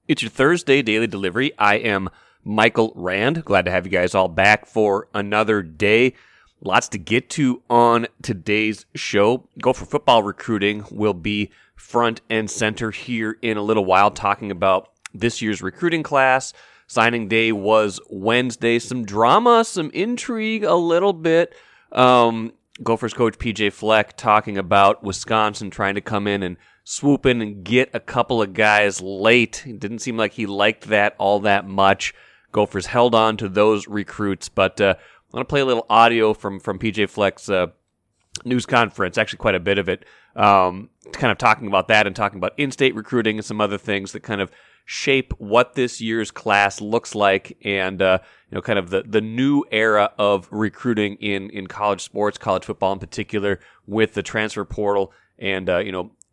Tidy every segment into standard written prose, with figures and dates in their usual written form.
It's your Thursday daily delivery. I am Michael Rand. Glad to have you guys all back for another day. Lots to get to on today's show. Gopher football recruiting will be front and center here in a little while, talking about this year's recruiting class. Signing day was Wednesday. Some drama, some intrigue a little bit. Gophers coach PJ Fleck talking about Wisconsin trying to come in and swoop in and get a couple of guys late. It didn't seem like he liked that all that much. Gophers held on to those recruits, but I want to play a little audio from PJ Fleck's news conference, actually quite a bit of it, kind of talking about that and talking about in-state recruiting and some other things that kind of shape what this year's class looks like and kind of the new era of recruiting in college sports, college football in particular, with the transfer portal and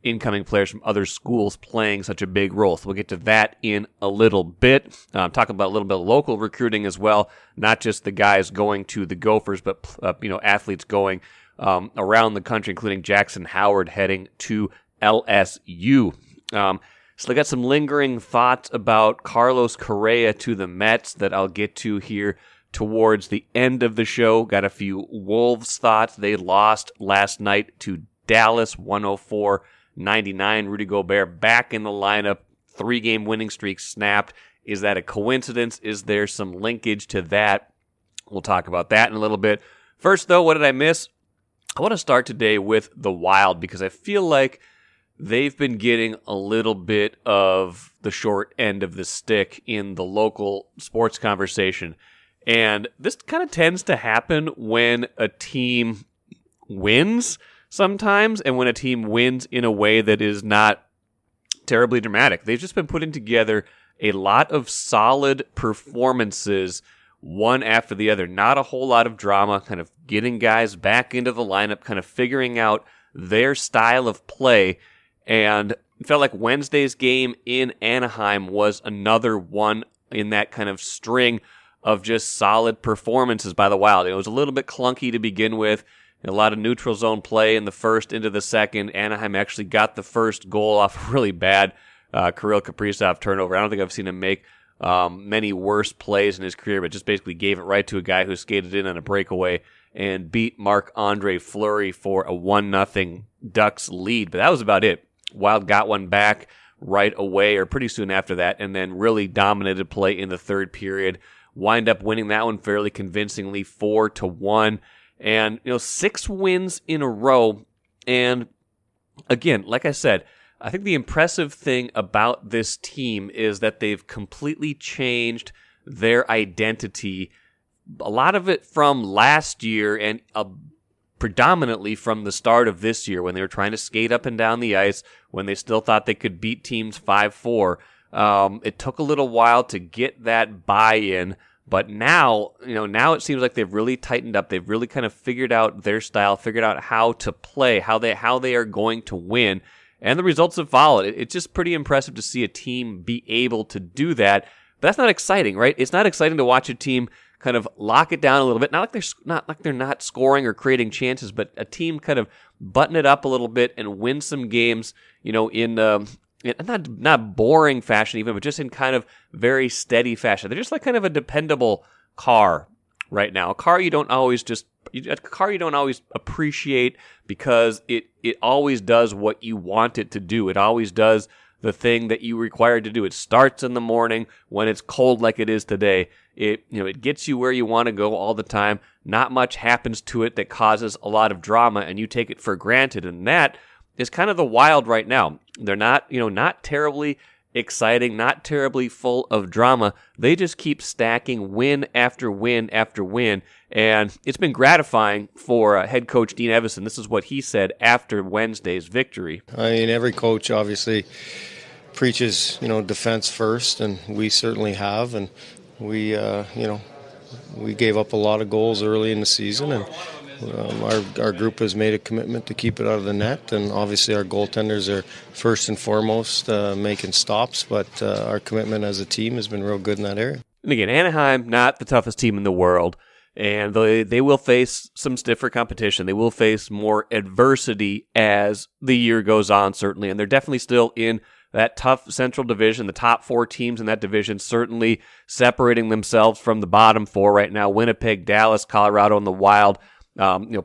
incoming players from other schools playing such a big role. So we'll get to that in a little bit. Talking about a little bit of local recruiting as well, not just the guys going to the Gophers, but athletes going around the country, including Jackson Howard heading to LSU. So I got some lingering thoughts about Carlos Correa to the Mets that I'll get to here towards the end of the show. Got a few Wolves thoughts. They lost last night to Dallas, 104-99. Rudy Gobert back in the lineup. 3-game winning streak snapped. Is that a coincidence? Is there some linkage to that? We'll talk about that in a little bit. First, though, what did I miss? I want to start today with the Wild because I feel like they've been getting a little bit of the short end of the stick in the local sports conversation. And this kind of tends to happen when a team wins sometimes, and when a team wins in a way that is not terribly dramatic. They've just been putting together a lot of solid performances, one after the other. Not a whole lot of drama, kind of getting guys back into the lineup, kind of figuring out their style of play. And it felt like Wednesday's game in Anaheim was another one in that kind of string of just solid performances by the Wild. It was a little bit clunky to begin with. A lot of neutral zone play in the first into the second. Anaheim actually got the first goal off a really bad Kirill Kaprizov turnover. I don't think I've seen him make many worse plays in his career, but just basically gave it right to a guy who skated in on a breakaway and beat Marc-Andre Fleury for a 1-0 Ducks lead. But that was about it. Wild got one back right away or pretty soon after that and then really dominated play in the third period. Wind up winning that one fairly convincingly 4-1. And, 6 wins in a row. And again, like I said, I think the impressive thing about this team is that they've completely changed their identity. A lot of it from last year and predominantly from the start of this year when they were trying to skate up and down the ice, when they still thought they could beat teams 5-4. It took a little while to get that buy-in. But now it seems like they've really tightened up. They've really kind of figured out their style, figured out how to play, how they are going to win, and the results have followed. It's just pretty impressive to see a team be able to do that. But that's not exciting, right? It's not exciting to watch a team kind of lock it down a little bit. Not like they're not scoring or creating chances, but a team kind of button it up a little bit and win some games, in not boring fashion even, but just in kind of very steady fashion. They're just like kind of a dependable car right now. A car you don't always appreciate because it always does what you want it to do. It always does the thing that you require it to do. It starts in the morning when it's cold like it is today. It gets you where you want to go all the time. Not much happens to it that causes a lot of drama, and you take it for granted. And that is kind of the Wild right now. They're not terribly exciting, not terribly full of drama. They just keep stacking win after win after win, and it's been gratifying for head coach Dean Evison. This is what he said after Wednesday's victory. I mean, every coach obviously preaches, defense first, and we certainly have, and we gave up a lot of goals early in the season, and our group has made a commitment to keep it out of the net, and obviously our goaltenders are first and foremost making stops, but our commitment as a team has been real good in that area. And again, Anaheim, not the toughest team in the world, and they will face some stiffer competition. They will face more adversity as the year goes on, certainly, and they're definitely still in that tough Central Division. The top 4 teams in that division certainly separating themselves from the bottom 4 right now. Winnipeg, Dallas, Colorado, and the Wild,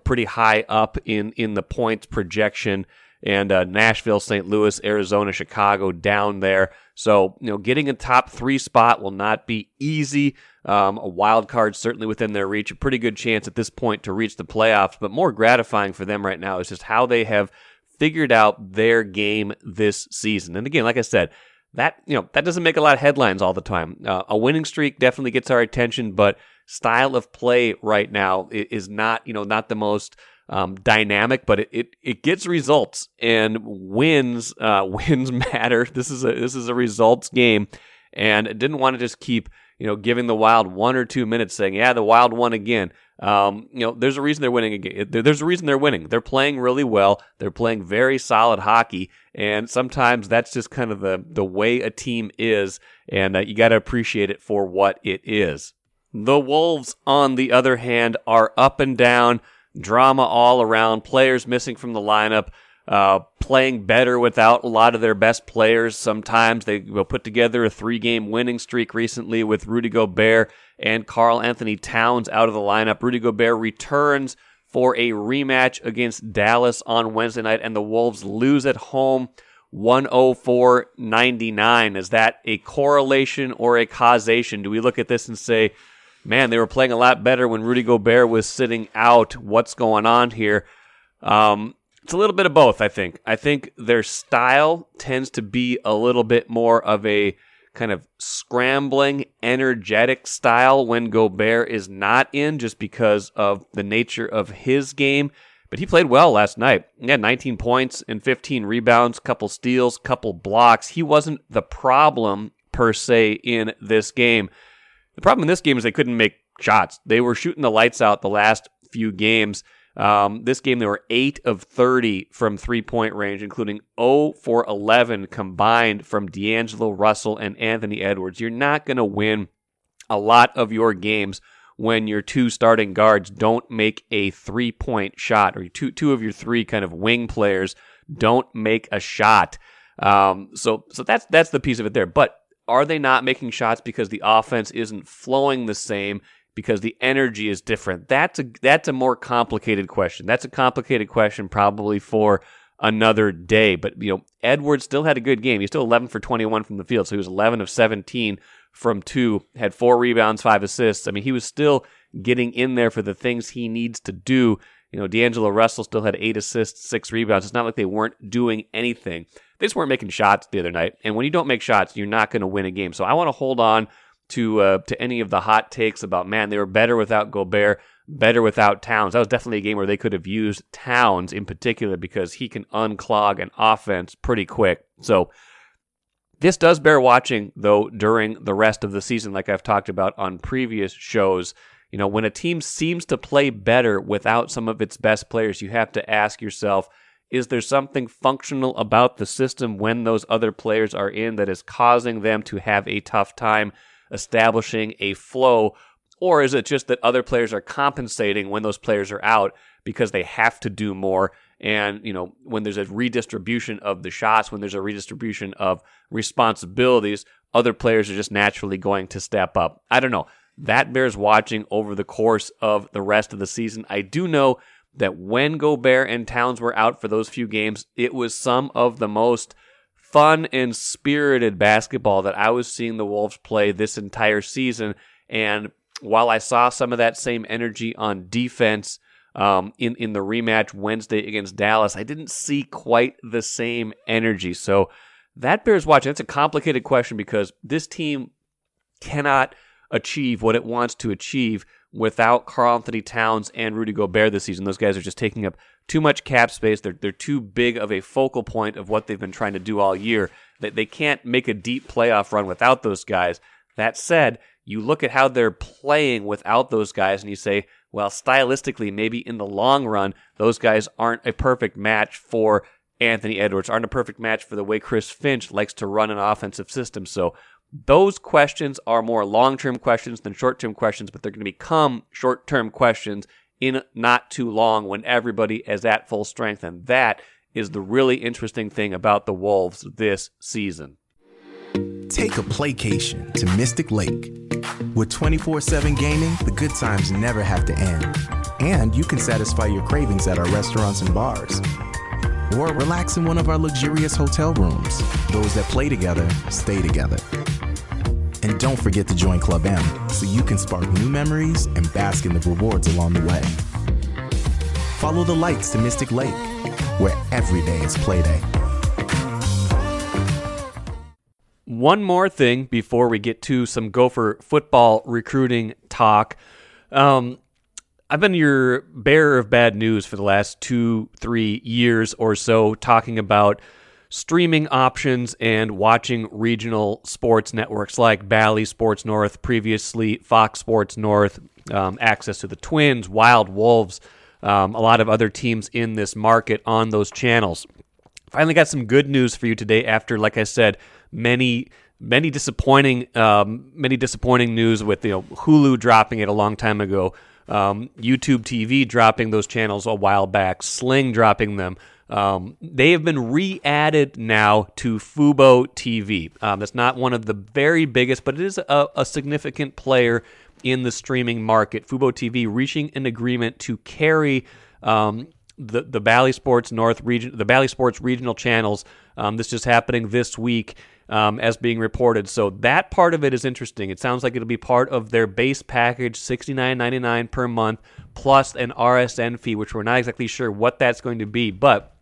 pretty high up in the points projection. And Nashville, St. Louis, Arizona, Chicago down there. So, getting a top 3 spot will not be easy. A wild card certainly within their reach. A pretty good chance at this point to reach the playoffs. But more gratifying for them right now is just how they have figured out their game this season. And again, like I said, that doesn't make a lot of headlines all the time. A winning streak definitely gets our attention, but style of play right now is not the most dynamic, but it gets results, and wins matter. This is a results game, and didn't want to just keep giving the Wild 1 or 2 minutes saying, yeah, the Wild won again. There's a reason they're winning again. There's a reason they're winning. They're playing really well. They're playing very solid hockey, and sometimes that's just kind of the way a team is, and you got to appreciate it for what it is. The Wolves, on the other hand, are up and down. Drama all around, players missing from the lineup, playing better without a lot of their best players. Sometimes they will put together a 3-game winning streak recently with Rudy Gobert and Karl-Anthony Towns out of the lineup. Rudy Gobert returns for a rematch against Dallas on Wednesday night, and the Wolves lose at home 104-99. Is that a correlation or a causation? Do we look at this and say, man, they were playing a lot better when Rudy Gobert was sitting out? What's going on here? It's a little bit of both, I think. I think their style tends to be a little bit more of a kind of scrambling, energetic style when Gobert is not in, just because of the nature of his game. But he played well last night. He had 19 points and 15 rebounds, couple steals, couple blocks. He wasn't the problem, per se, in this game. The problem in this game is they couldn't make shots. They were shooting the lights out the last few games. This game, they were 8 of 30 from three-point range, including 0 for 11 combined from D'Angelo Russell and Anthony Edwards. You're not going to win a lot of your games when your 2 starting guards don't make a three-point shot, or two of your 3 kind of wing players don't make a shot. So that's the piece of it there. But are they not making shots because the offense isn't flowing the same, because the energy is different? That's a more complicated question. That's a complicated question probably for another day. But Edwards still had a good game. He's still 11 for 21 from the field, so he was 11 of 17 from 2, had 4 rebounds, 5 assists. I mean, he was still getting in there for the things he needs to do. D'Angelo Russell still had 8 assists, 6 rebounds. It's not like they weren't doing anything. They just weren't making shots the other night. And when you don't make shots, you're not going to win a game. So I want to hold on to any of the hot takes about, man, they were better without Gobert, better without Towns. That was definitely a game where they could have used Towns in particular, because he can unclog an offense pretty quick. So this does bear watching, though, during the rest of the season, like I've talked about on previous shows. When a team seems to play better without some of its best players, you have to ask yourself, is there something functional about the system when those other players are in that is causing them to have a tough time establishing a flow? Or is it just that other players are compensating when those players are out because they have to do more? And, when there's a redistribution of the shots, when there's a redistribution of responsibilities, other players are just naturally going to step up. I don't know. That bears watching over the course of the rest of the season. I do know that when Gobert and Towns were out for those few games, it was some of the most fun and spirited basketball that I was seeing the Wolves play this entire season. And while I saw some of that same energy on defense in the rematch Wednesday against Dallas, I didn't see quite the same energy. So that bears watching. That's a complicated question, because this team cannot achieve what it wants to achieve without Karl-Anthony Towns and Rudy Gobert this season. Those guys are just taking up too much cap space. They're too big of a focal point of what they've been trying to do all year. They can't make a deep playoff run without those guys. That said, you look at how they're playing without those guys and you say, well, stylistically, maybe in the long run, those guys aren't a perfect match for Anthony Edwards, aren't a perfect match for the way Chris Finch likes to run an offensive system. So those questions are more long-term questions than short-term questions, but they're going to become short-term questions in not too long when everybody is at full strength, and that is the really interesting thing about the Wolves this season. Take a playcation to Mystic Lake. With 24/7 gaming, the good times never have to end. And you can satisfy your cravings at our restaurants and bars. Or relax in one of our luxurious hotel rooms. Those that play together, stay together. And don't forget to join Club M so you can spark new memories and bask in the rewards along the way. Follow the lights to Mystic Lake, where every day is play day. One more thing before we get to some Gopher football recruiting talk. I've been your bearer of bad news for the last 2-3 years or so, talking about streaming options and watching regional sports networks like Bally Sports North, previously Fox Sports North, access to the Twins, Wild Wolves, a lot of other teams in this market on those channels. Finally got some good news for you today after, like I said, many disappointing news with Hulu dropping it a long time ago, YouTube TV dropping those channels a while back, Sling dropping them. They have been re-added now to FuboTV. That's not one of the very biggest, but it is a significant player in the streaming market. FuboTV reaching an agreement to carry the Bally Sports North region, the Bally Sports regional channels. This is happening this week, as being reported. So that part of it is interesting. It sounds like it'll be part of their base package, $69.99 per month, plus an RSN fee, which we're not exactly sure what that's going to be, but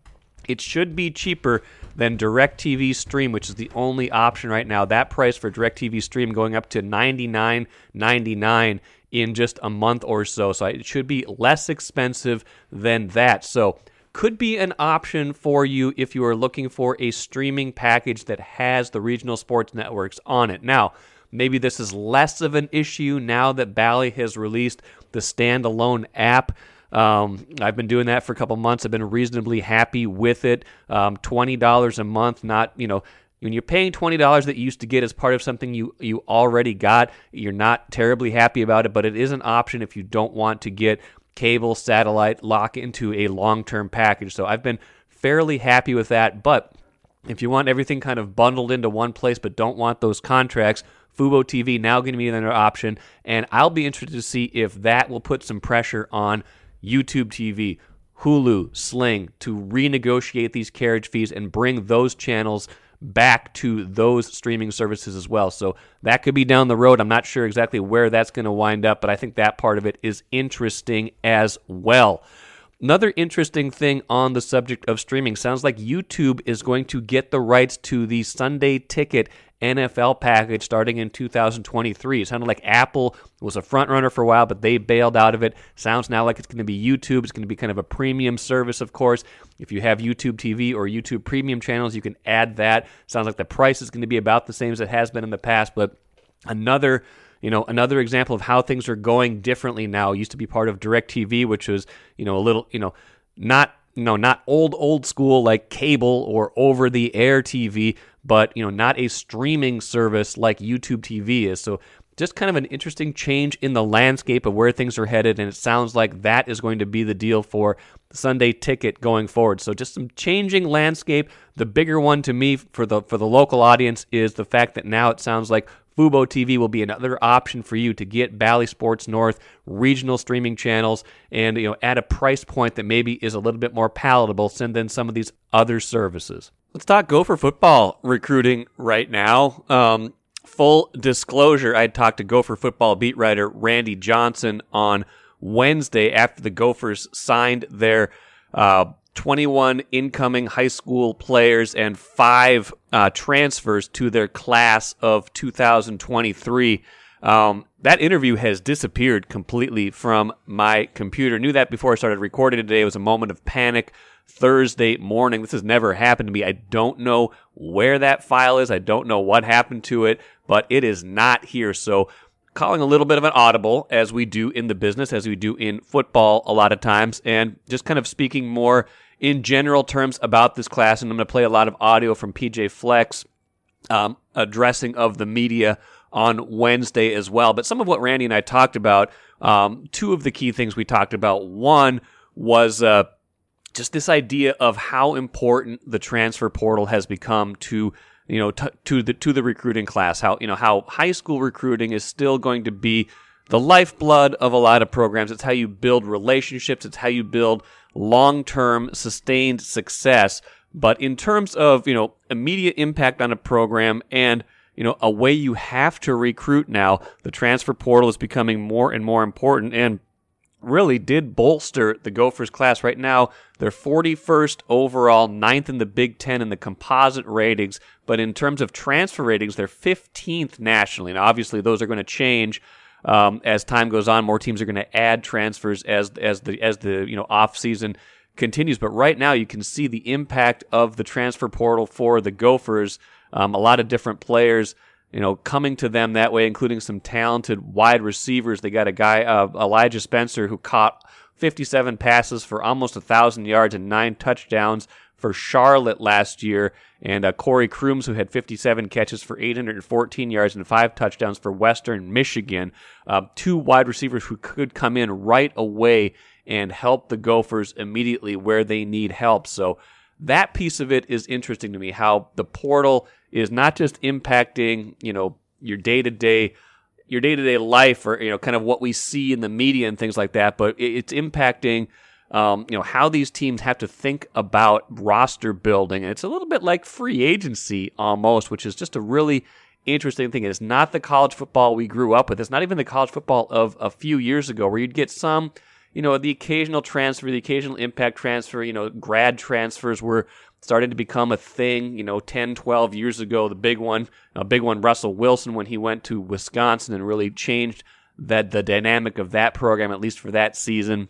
it should be cheaper than DirecTV Stream, which is the only option right now. That price for DirecTV Stream going up to $99.99 in just a month or so. So it should be less expensive than that. So could be an option for you if you are looking for a streaming package that has the regional sports networks on it. Now, maybe this is less of an issue now that Bally has released the standalone app. I've been doing that for a couple months. I've been reasonably happy with it. $20 a month, not, when you're paying $20 that you used to get as part of something you already got, you're not terribly happy about it, but it is an option if you don't want to get cable, satellite, lock into a long-term package. So I've been fairly happy with that, but if you want everything kind of bundled into one place but don't want those contracts, FuboTV now going to be another option, and I'll be interested to see if that will put some pressure on YouTube TV, Hulu, Sling to renegotiate these carriage fees and bring those channels back to those streaming services as well. So that could be down the road. I'm not sure exactly where that's going to wind up, but I think that part of it is interesting as well. Another interesting thing on the subject of streaming, sounds like YouTube is going to get the rights to the Sunday Ticket NFL package starting in 2023. It sounded like Apple was a front runner for a while, but they bailed out of it. Sounds now like it's going to be YouTube. It's going to be kind of a premium service, of course. If you have YouTube TV or YouTube Premium channels, you can add that. Sounds like the price is going to be about the same as it has been in the past, but another example of how things are going differently now. It used to be part of DirecTV, which was, a little, not old school like cable or over-the-air TV, but, not a streaming service like YouTube TV is. So just kind of an interesting change in the landscape of where things are headed, and it sounds like that is going to be the deal for the Sunday Ticket going forward. So just some changing landscape. The bigger one to me for the local audience is the fact that now it sounds like FuboTV will be another option for you to get Bally Sports North regional streaming channels and at a price point that maybe is a little bit more palatable than some of these other services. Let's talk Gopher football recruiting right now. Full disclosure, I talked to Gopher football beat writer Randy Johnson on Wednesday after the Gophers signed their 21 incoming high school players and 5 transfers to their class of 2023. That interview has disappeared completely from my computer. Knew that before I started recording today. It was a moment of panic Thursday morning. This has never happened to me. I don't know where that file is. I don't know what happened to it, but it is not here. So calling a little bit of an audible, as we do in the business, as we do in football a lot of times, and just kind of speaking more in general terms about this class. And I'm going to play a lot of audio from PJ Fleck's addressing of the media on Wednesday as well. But some of what Randy and I talked about, 2 of the key things we talked about. One was just this idea of how important the transfer portal has become to to the recruiting class. How high school recruiting is still going to be the lifeblood of a lot of programs. It's how you build relationships. It's how you build long-term sustained success. But in terms of immediate impact on a program and a way you have to recruit now, the transfer portal is becoming more and more important, and really did bolster the Gophers class. Right now, they're 41st overall, 9th in the Big Ten in the composite ratings, but in terms of transfer ratings, they're 15th nationally. Now, obviously, those are going to change as time goes on. More teams are going to add transfers as the off season continues. But right now, you can see the impact of the transfer portal for the Gophers. A lot of different players coming to them that way, including some talented wide receivers. They got a guy, Elijah Spencer, who caught 57 passes for almost 1,000 yards and 9 touchdowns for Charlotte last year, and Corey Crooms, who had 57 catches for 814 yards and 5 touchdowns for Western Michigan. 2 wide receivers who could come in right away and help the Gophers immediately where they need help. So that piece of it is interesting to me, how the portal is not just impacting, your day-to-day life or, kind of what we see in the media and things like that, but it's impacting, how these teams have to think about roster building. And it's a little bit like free agency almost, which is just a really interesting thing. It's not the college football we grew up with. It's not even the college football of a few years ago where you'd get some, the occasional transfer, the occasional impact transfer, grad transfers were started to become a thing, 10, 12 years ago. The big one, Russell Wilson, when he went to Wisconsin and really changed the dynamic of that program, at least for that season.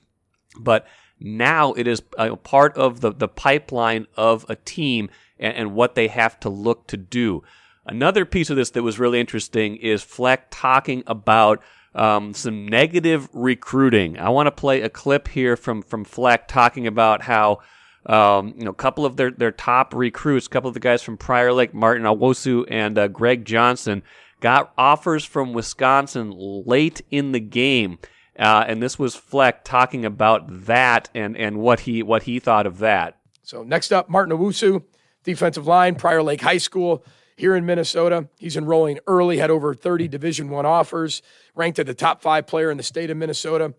But now it is part of the pipeline of a team and what they have to look to do. Another piece of this that was really interesting is Fleck talking about some negative recruiting. I want to play a clip here from Fleck talking about how a couple of their top recruits, a couple of the guys from Prior Lake, Martin Awosu and Greg Johnson, got offers from Wisconsin late in the game. And this was Fleck talking about that and what he thought of that. So next up, Martin Awosu, defensive line, Prior Lake High School here in Minnesota. He's enrolling early, had over 30 Division I offers, ranked at the top 5 player in the state of Minnesota.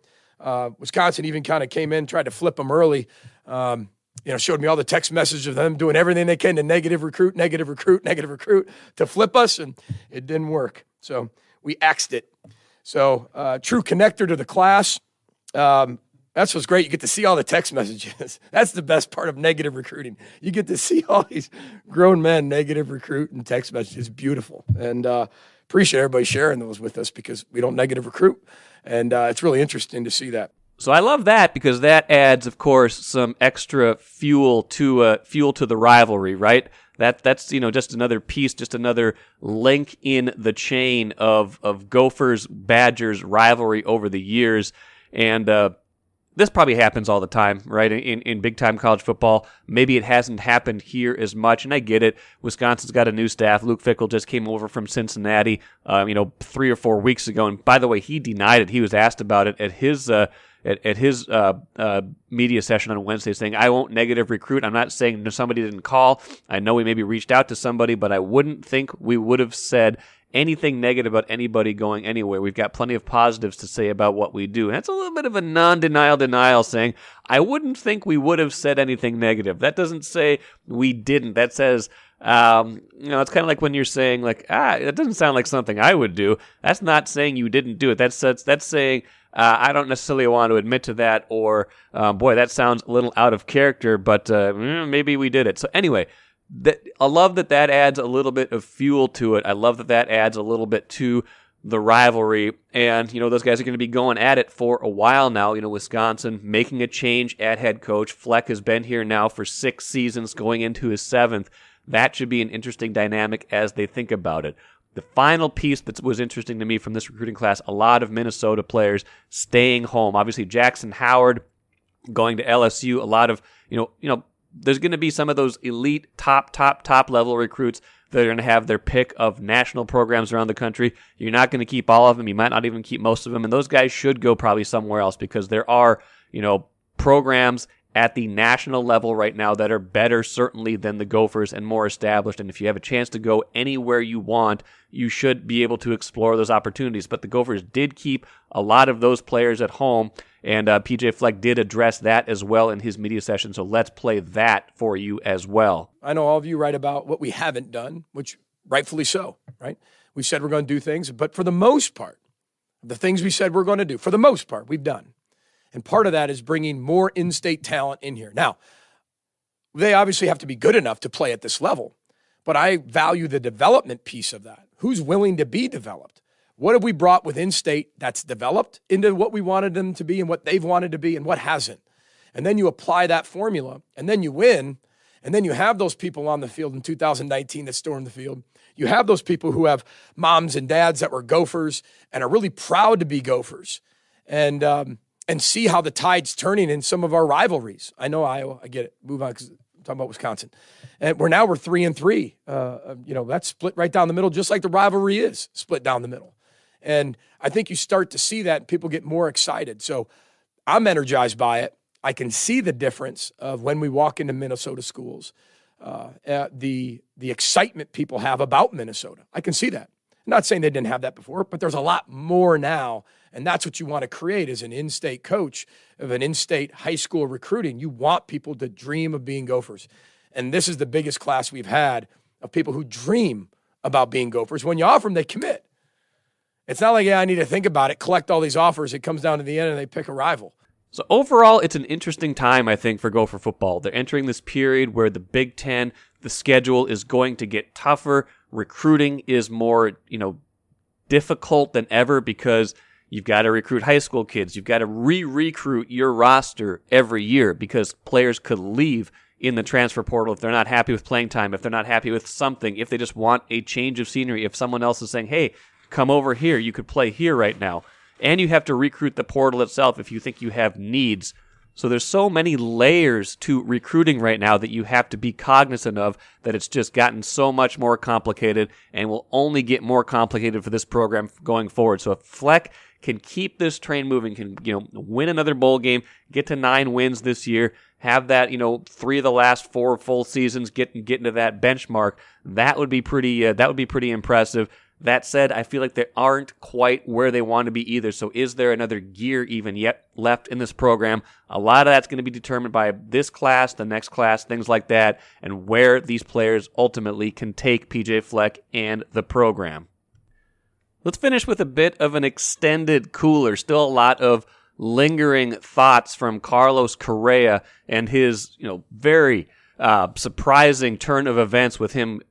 Wisconsin even kind of came in, tried to flip him early. Showed me all the text messages of them doing everything they can to negative recruit to flip us, and it didn't work. So we axed it. So true connector to the class. That's what's great. You get to see all the text messages. That's the best part of negative recruiting. You get to see all these grown men negative recruit and text messages. Beautiful. And appreciate everybody sharing those with us because we don't negative recruit. And it's really interesting to see that. So I love that because that adds, of course, some extra fuel to the rivalry, right? That's just another piece, just another link in the chain of Gophers Badgers rivalry over the years, and this probably happens all the time, right? In big time college football, maybe it hasn't happened here as much, and I get it. Wisconsin's got a new staff. Luke Fickell just came over from Cincinnati, 3 or 4 weeks ago, and by the way, he denied it. He was asked about it at his media session on Wednesday, saying, I won't negative recruit. I'm not saying somebody didn't call. I know we maybe reached out to somebody, but I wouldn't think we would have said anything negative about anybody going anywhere. We've got plenty of positives to say about what we do. And that's a little bit of a non-denial saying, I wouldn't think we would have said anything negative. That doesn't say we didn't. That says, it's kind of like when you're saying, it doesn't sound like something I would do. That's not saying you didn't do it. That's saying, I don't necessarily want to admit to that, or, boy, that sounds a little out of character, but maybe we did it. So anyway, I love that adds a little bit of fuel to it. I love that adds a little bit to the rivalry. And, those guys are going to be going at it for a while now. Wisconsin making a change at head coach. Fleck has been here now for 6 seasons, going into his 7th. That should be an interesting dynamic as they think about it. The final piece that was interesting to me from this recruiting class, a lot of Minnesota players staying home. Obviously, Jackson Howard going to LSU. A lot of, there's going to be some of those elite top level recruits that are going to have their pick of national programs around the country. You're not going to keep all of them. You might not even keep most of them. And those guys should go probably somewhere else because there are, programs at the national level right now that are better certainly than the Gophers and more established. And if you have a chance to go anywhere you want, you should be able to explore those opportunities. But the Gophers did keep a lot of those players at home, and PJ Fleck did address that as well in his media session. So let's play that for you as well. I know all of you write about what we haven't done, which rightfully so, right? We said we're going to do things, but for the most part, the things we said we're going to do, for the most part, we've done. And part of that is bringing more in-state talent in here. Now, they obviously have to be good enough to play at this level, but I value the development piece of that. Who's willing to be developed? What have we brought with in-state that's developed into what we wanted them to be and what they've wanted to be and what hasn't? And then you apply that formula, and then you win, and then you have those people on the field in 2019 that stormed the field. You have those people who have moms and dads that were Gophers and are really proud to be Gophers. And see how the tide's turning in some of our rivalries. I know Iowa. I get it. Move on because I'm talking about Wisconsin. And we're 3-3. That's split right down the middle, just like the rivalry is split down the middle. And I think you start to see that and people get more excited. So I'm energized by it. I can see the difference of when we walk into Minnesota schools, the excitement people have about Minnesota. I can see that. I'm not saying they didn't have that before, but there's a lot more now. And that's what you want to create as an in-state coach of an in-state high school recruiting. You want people to dream of being Gophers. And this is the biggest class we've had of people who dream about being Gophers. When you offer them, they commit. It's not like, I need to think about it, collect all these offers. It comes down to the end and they pick a rival. So overall, it's an interesting time, I think, for Gopher football. They're entering this period where the Big Ten, the schedule is going to get tougher. Recruiting is more, difficult than ever because you've got to recruit high school kids. You've got to re-recruit your roster every year because players could leave in the transfer portal if they're not happy with playing time, if they're not happy with something, if they just want a change of scenery, if someone else is saying, hey, come over here, you could play here right now. And you have to recruit the portal itself if you think you have needs. So there's so many layers to recruiting right now that you have to be cognizant of that it's just gotten so much more complicated and will only get more complicated for this program going forward. So if Fleck can keep this train moving, can win another bowl game, get to 9 wins this year, have that 3 of the last 4 full seasons get into that benchmark, that would be pretty impressive. That said, I feel like they aren't quite where they want to be either. So is there another gear even yet left in this program? A lot of that's going to be determined by this class, the next class, things like that, and where these players ultimately can take PJ Fleck and the program. Let's finish with a bit of an extended cooler. Still a lot of lingering thoughts from Carlos Correa and his, very surprising turn of events with him.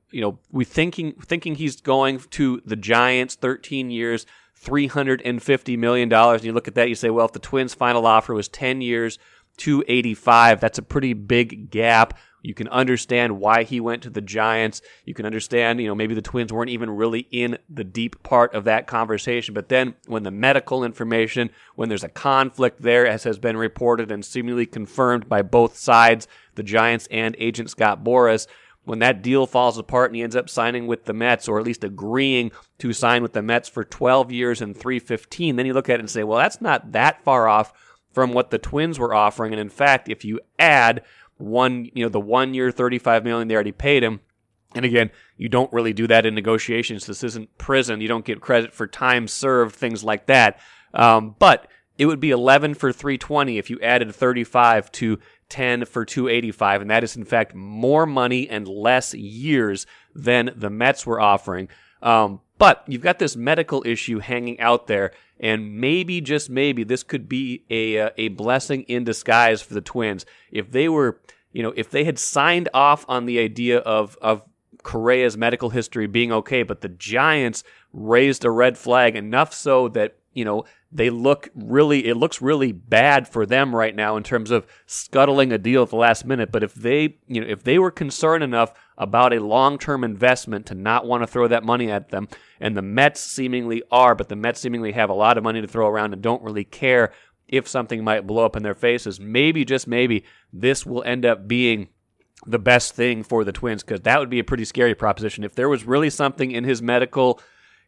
We thinking he's going to the Giants, 13 years, $350 million. And you look at that, you say, well, if the Twins' final offer was 10 years, $285, that's a pretty big gap. You can understand why he went to the Giants. You can understand, maybe the Twins weren't even really in the deep part of that conversation. But then when the medical information, when there's a conflict there, as has been reported and seemingly confirmed by both sides, the Giants and agent Scott Boras, when that deal falls apart and he ends up signing with the Mets, or at least agreeing to sign with the Mets for 12 years and $315, then you look at it and say, well, that's not that far off from what the Twins were offering. And in fact, if you add the 1 year, $35 million they already paid him, and again, you don't really do that in negotiations. This isn't prison. You don't get credit for time served, things like that. But it would be 11 for $320 if you added 35 to 10 for $285, and that is in fact more money and less years than the Mets were offering. But you've got this medical issue hanging out there, and maybe, just maybe, this could be a blessing in disguise for the Twins. If they were, if they had signed off on the idea of Correa's medical history being okay, but the Giants raised a red flag enough so that, it looks really bad for them right now in terms of scuttling a deal at the last minute. But if they were concerned enough about a long-term investment to not want to throw that money at them, and the Mets seemingly are, but the Mets seemingly have a lot of money to throw around and don't really care if something might blow up in their faces, maybe, just maybe, this will end up being the best thing for the Twins, because that would be a pretty scary proposition. If there was really something in his medical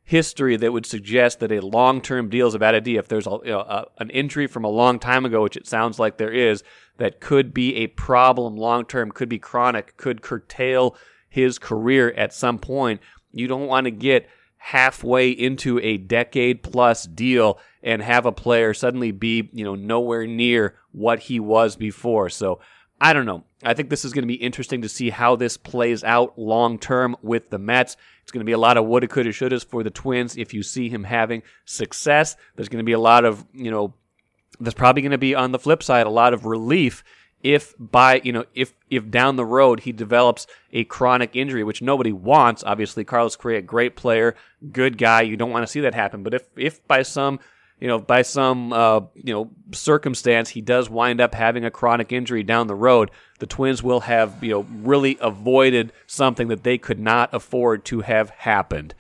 history that would suggest that a long-term deal is a bad idea. If there's an injury from a long time ago, which it sounds like there is, that could be a problem long-term, could be chronic, could curtail his career at some point, you don't want to get halfway into a decade-plus deal and have a player suddenly be, nowhere near what he was before. So I don't know. I think this is going to be interesting to see how this plays out long-term with the Mets. It's going to be a lot of woulda, coulda, shouldas for the Twins if you see him having success. There's going to be a lot of, there's probably going to be, on the flip side, a lot of relief if down the road he develops a chronic injury, which nobody wants. Obviously, Carlos Correa, great player, good guy. You don't want to see that happen. But if by some circumstance he does wind up having a chronic injury down the road, the Twins will have, really avoided something that they could not afford to have happened.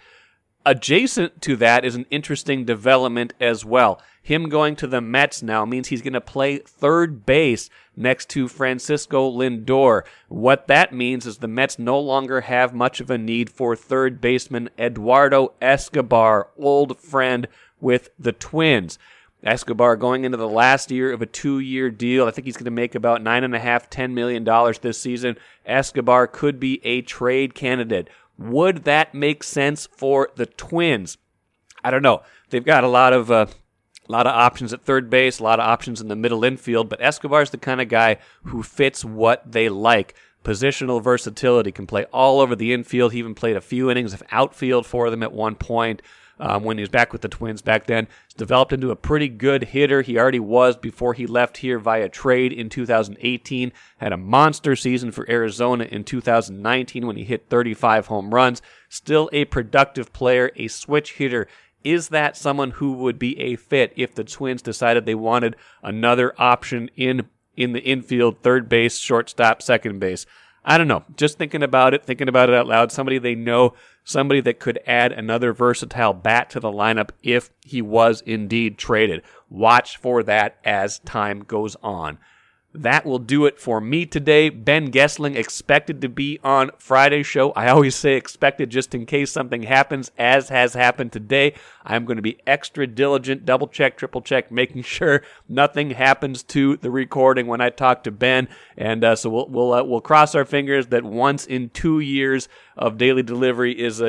Adjacent to that is an interesting development as well. Him going to the Mets now means he's going to play third base next to Francisco Lindor. What that means is the Mets no longer have much of a need for third baseman Eduardo Escobar, old friend with the Twins. Escobar going into the last year of a 2-year deal. I think he's going to make about $9.5–10 million this season. Escobar could be a trade candidate. Would that make sense for the Twins? I don't know. They've got a lot of options at third base, a lot of options in the middle infield, but Escobar's the kind of guy who fits what they like. Positional versatility, can play all over the infield. He even played a few innings of outfield for them at one point. When he was back with the Twins back then. He's developed into a pretty good hitter. He already was before he left here via trade in 2018. Had a monster season for Arizona in 2019 when he hit 35 home runs. Still a productive player, a switch hitter. Is that someone who would be a fit if the Twins decided they wanted another option in the infield, third base, shortstop, second base? I don't know. Just thinking about it out loud. Somebody they know, somebody that could add another versatile bat to the lineup if he was indeed traded. Watch for that as time goes on. That will do it for me today. Ben Gessling expected to be on Friday's show. I always say expected just in case something happens, as has happened today. I'm going to be extra diligent, double check, triple check, making sure nothing happens to the recording when I talk to Ben. And so we'll cross our fingers that once in 2 years of daily delivery is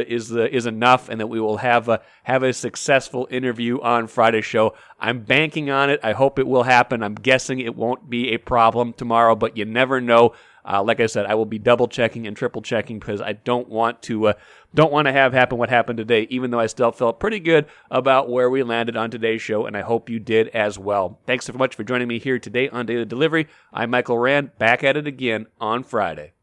enough, and that we will have a successful interview on Friday's show. I'm banking on it. I hope it will happen. I'm guessing it won't be a problem tomorrow, but you never know. Like I said, I will be double checking and triple checking because I don't want to have happen what happened today, even though I still felt pretty good about where we landed on today's show, and I hope you did as well. Thanks so much for joining me here today on Daily Delivery. I'm Michael Rand, back at it again on Friday.